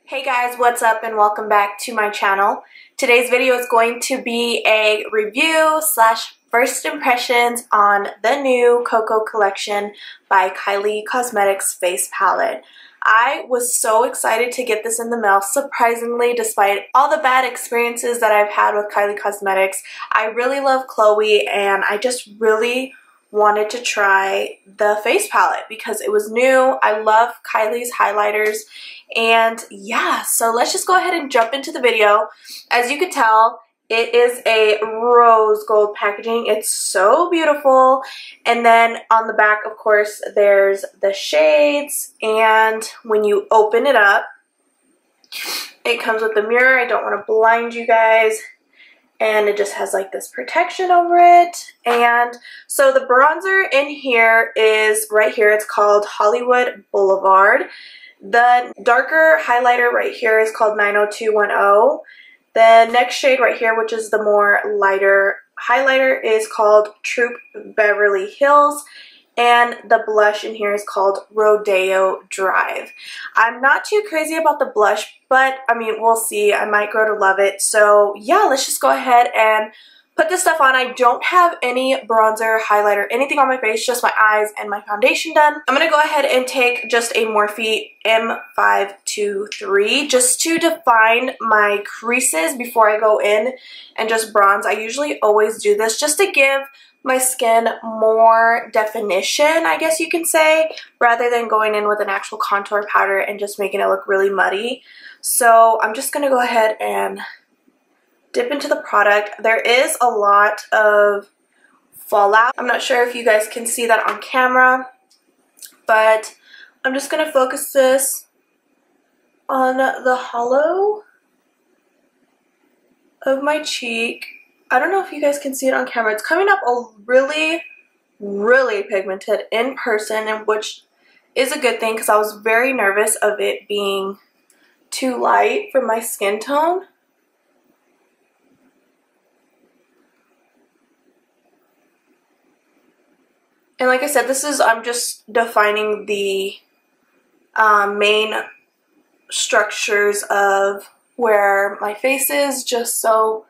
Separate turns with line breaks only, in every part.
Hey guys, what's up and welcome back to my channel. Today's video is going to be a review slash first impressions on the new Koko collection by KYLIE Cosmetics face palette. I was so excited to get this in the mail, surprisingly, despite all the bad experiences that I've had with KYLIE Cosmetics. I really love Chloe and I just really wanted to try the face palette because it was new. I love KYLIE's highlighters. And yeah, so let's just go ahead and jump into the video. As you can tell, it is a rose gold packaging. It's so beautiful. And then on the back, of course, there's the shades. And when you open it up, it comes with the mirror. I don't want to blind you guys. And it just has like this protection over it. And so the bronzer in here is right here. It's called Hollywood Boulevard. The darker highlighter right here is called 90210. The next shade right here, which is the more lighter highlighter, is called Troop Beverly Hills. And the blush in here is called Rodeo Drive. I'm not too crazy about the blush, but I mean, we'll see. I might grow to love it. So yeah, let's just go ahead and put this stuff on. I don't have any bronzer, highlighter, anything on my face, just my eyes and my foundation done. I'm going to go ahead and take just a Morphe M523 just to define my creases before I go in and just bronze. I usually always do this just to give my skin more definition, I guess you can say, rather than going in with an actual contour powder and just making it look really muddy. So I'm just going to go ahead and dip into the product. There is a lot of fallout. I'm not sure if you guys can see that on camera, but I'm just going to focus this on the hollow of my cheek. I don't know if you guys can see it on camera. It's coming up a really, really pigmented in person, and which is a good thing because I was very nervous of it being too light for my skin tone. And like I said, this is, I'm just defining the main structures of where my face is, just so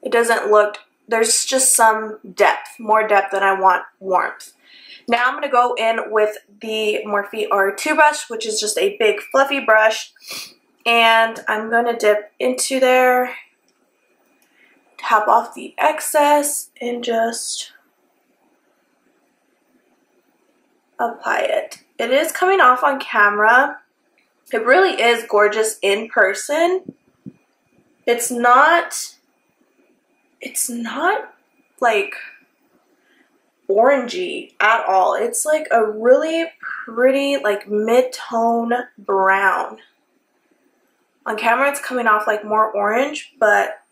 it doesn't look, there's just some depth, more depth than I want warmth. Now I'm going to go in with the Morphe R2 brush, which is just a big fluffy brush. And I'm going to dip into there, tap off the excess, and just apply it. It is coming off on camera. It really is gorgeous in person. It's not like orangey at all. It's like a really pretty like mid-tone brown. On camera it's coming off like more orange, but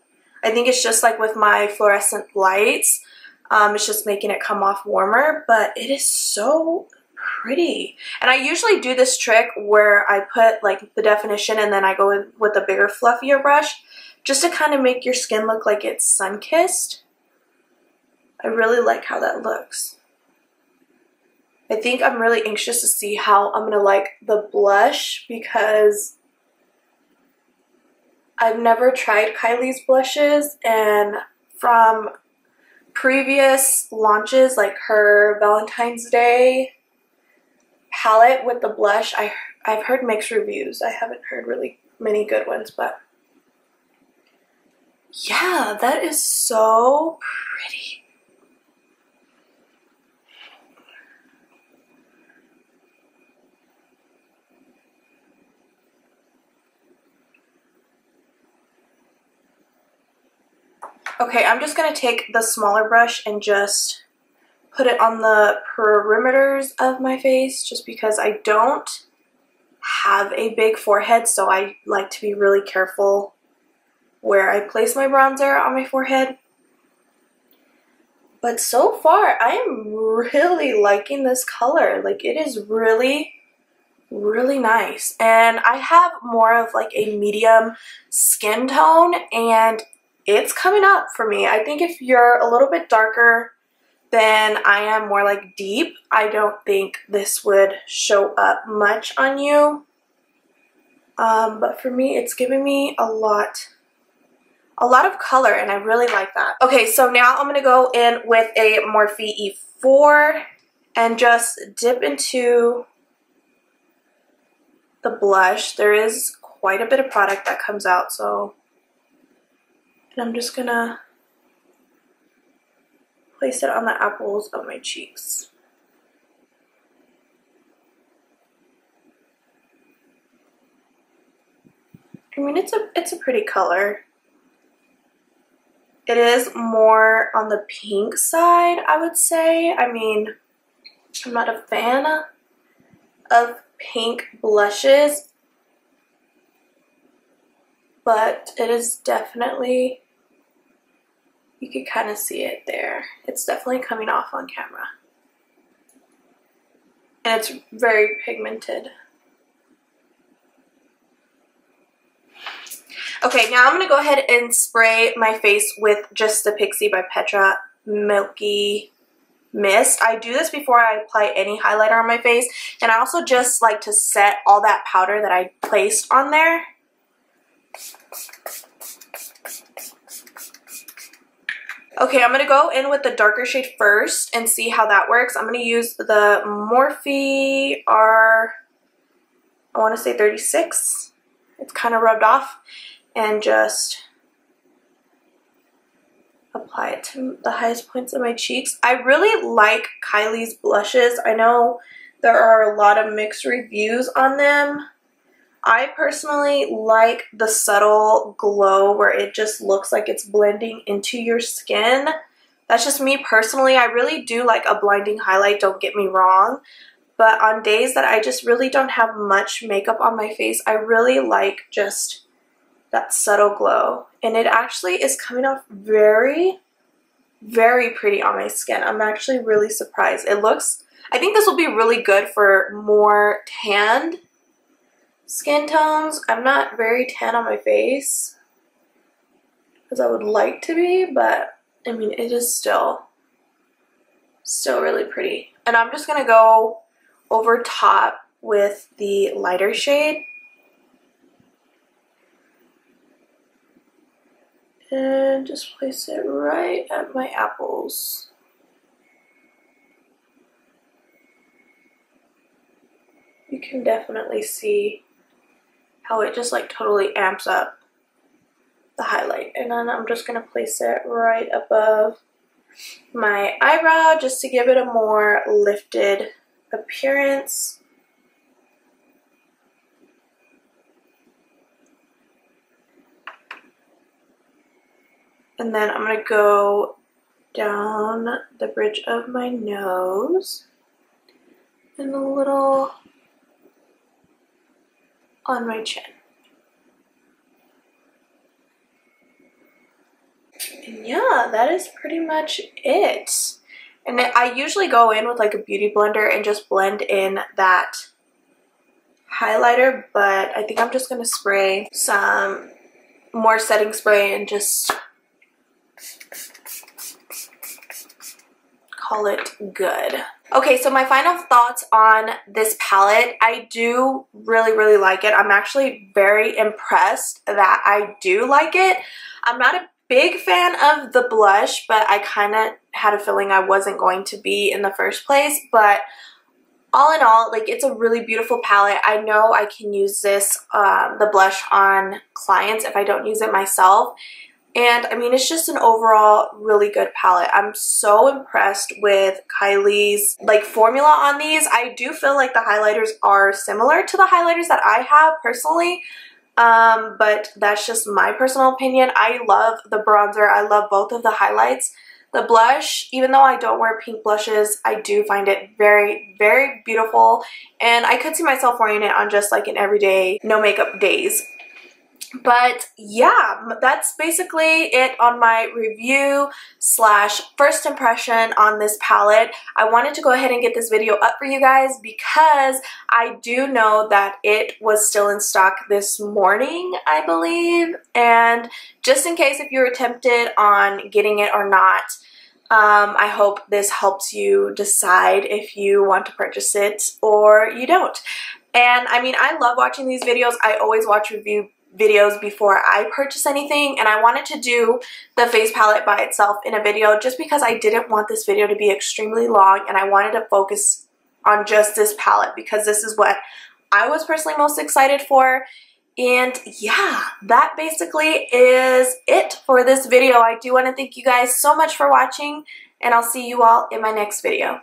I think it's just like with my fluorescent lights. It's just making it come off warmer, but it is so pretty. And I usually do this trick where I put like the definition and then I go in with a bigger, fluffier brush just to kind of make your skin look like it's sun-kissed. I really like how that looks. I think I'm really anxious to see how I'm gonna like the blush because I've never tried KYLIE's blushes, and from previous launches, like her Valentine's Day palette with the blush, I've heard mixed reviews. I haven't heard really many good ones, but yeah, that is so pretty. Okay, I'm just going to take the smaller brush and just put it on the perimeters of my face just because I don't have a big forehead, so I like to be really careful where I place my bronzer on my forehead. But so far, I am really liking this color. Like, it is really, really nice. And I have more of like a medium skin tone, and it's coming up for me. I think if you're a little bit darker than I am, more like deep, I don't think this would show up much on you. but for me, it's giving me a lot of color, and I really like that. Okay, so now I'm gonna go in with a Morphe E4 and just dip into the blush. There is quite a bit of product that comes out, so, and I'm just gonna place it on the apples of my cheeks. I mean, it's a pretty color. It is more on the pink side, I would say. I mean, I'm not a fan of pink blushes, but it is definitely, you can kind of see it there. It's definitely coming off on camera. And it's very pigmented. Okay, now I'm going to go ahead and spray my face with just the Pixie by Petra Milky Mist. I do this before I apply any highlighter on my face, and I also just like to set all that powder that I placed on there. Okay, I'm going to go in with the darker shade first and see how that works. I'm going to use the Morphe R, I want to say 36. It's kind of rubbed off. And just apply it to the highest points of my cheeks. I really like KYLIE's blushes. I know there are a lot of mixed reviews on them. I personally like the subtle glow where it just looks like it's blending into your skin. That's just me personally. I really do like a blinding highlight, don't get me wrong. But on days that I just really don't have much makeup on my face, I really like just that subtle glow, and it actually is coming off very, very pretty on my skin. I'm actually really surprised. It looks, I think this will be really good for more tanned skin tones. I'm not very tan on my face as I would like to be, but I mean, it is still really pretty. And I'm just gonna go over top with the lighter shade. And just place it right at my apples. You can definitely see how it just like totally amps up the highlight. And then I'm just going to place it right above my eyebrow just to give it a more lifted appearance. And then I'm going to go down the bridge of my nose and a little on my chin. And yeah, that is pretty much it. And I usually go in with like a beauty blender and just blend in that highlighter, but I think I'm just going to spray some more setting spray and just call it good. Okay, so my final thoughts on this palette. I do really like it. I'm actually very impressed that I do like it. I'm not a big fan of the blush, but I kind of had a feeling I wasn't going to be in the first place. But all in all, like, it's a really beautiful palette. I know I can use this, the blush on clients if I don't use it myself. And I mean, it's just an overall really good palette. I'm so impressed with KYLIE's like formula on these. I do feel like the highlighters are similar to the highlighters that I have personally. But that's just my personal opinion. I love the bronzer. I love both of the highlights. The blush, even though I don't wear pink blushes, I do find it very beautiful. And I could see myself wearing it on just like an everyday no makeup days. But yeah, that's basically it on my review slash first impression on this palette. I wanted to go ahead and get this video up for you guys because I do know that it was still in stock this morning, I believe. And just in case if you were tempted on getting it or not, I hope this helps you decide if you want to purchase it or you don't. And I mean, I love watching these videos. I always watch review videos before I purchase anything, and I wanted to do the face palette by itself in a video just because I didn't want this video to be extremely long, and I wanted to focus on just this palette because this is what I was personally most excited for. And yeah, that basically is it for this video. I do want to thank you guys so much for watching, and I'll see you all in my next video.